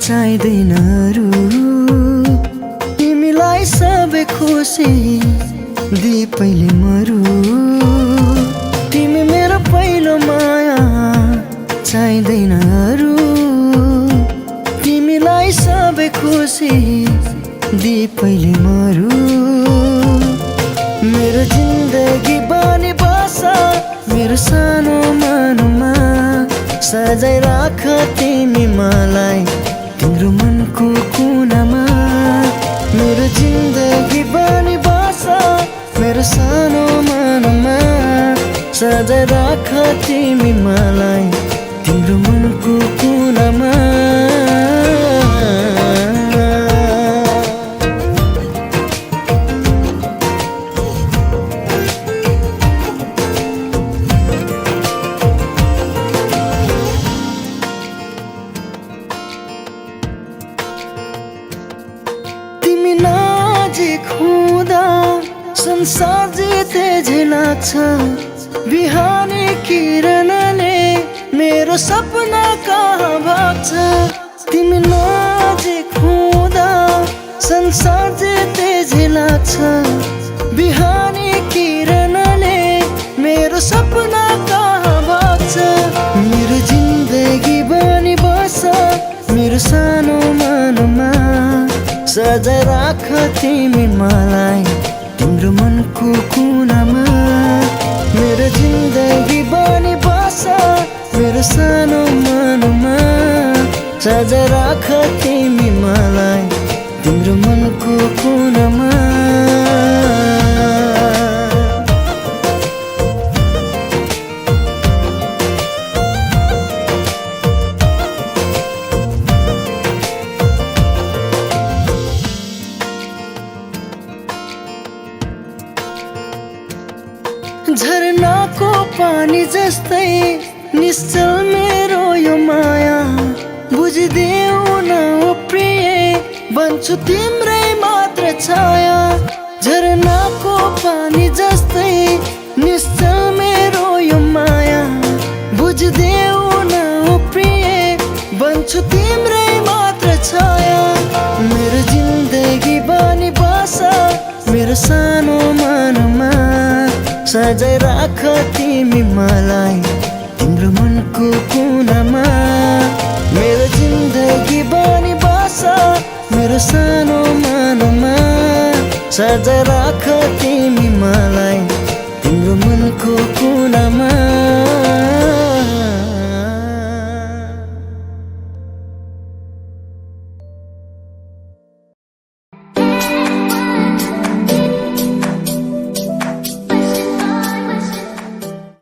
चाहिँदैन अरू। तिमीलाई सबै खुसी दिए पहिले मरु। तिमी मेरो पहिलो माया चाहिँदैन अरू। तिमीलाई सबै खुसी दिए पहिले मरु। मेरो जिन्दगी बानी बस मेरो सानो मनमा। सजाइ राख तिमी मलाई तिम्रो मनको कुनामा। मेरो जिन्दगी बानी बस मेरो सानो मनमा। सजाइ राख तिमी मलाई तिम्रो मनको कुनामा। तिमी नजिक हुँदा संसार जिते झै लाग्छ। बिहानी किरणले मेरो सपना कहाँ भाग्छ। तिमी नजिक हुँदा संसार जिते झै लाग्छ। बिहानी किरणले मेरो सपना कहाँ भाग्छ। मेरो जिन्दगी बनी बस मेरो सानो मनमा। सजाइ राख तिमी मलाई तिम्रो मनको कुनामा। मेरो जिन्दगी बनी बस मेरो सानो मनमा। सजाइ राख तिमी मलाई तिम्रो मनको कुनामा। झरनाको पानी जस्तै निश्चल मेरो यो माया। बुझिदेऊ न ओ प्रिय बन्छु तिम्रै मात्र छाया। झरनाको पानी जस्तै निश्चल मेरो यो माया। बुझिदेऊ न ओ प्रिय बन्छु तिम्रै मात्र छाया। मेरो जिन्दगी बनी बस मेरो सानो मनमा। सजाइ राख तिमी मलाई तिम्रो मनको कुनामा। मेरो जिन्दगी बनी बस मेरो सानो मनमा। सजाइ राख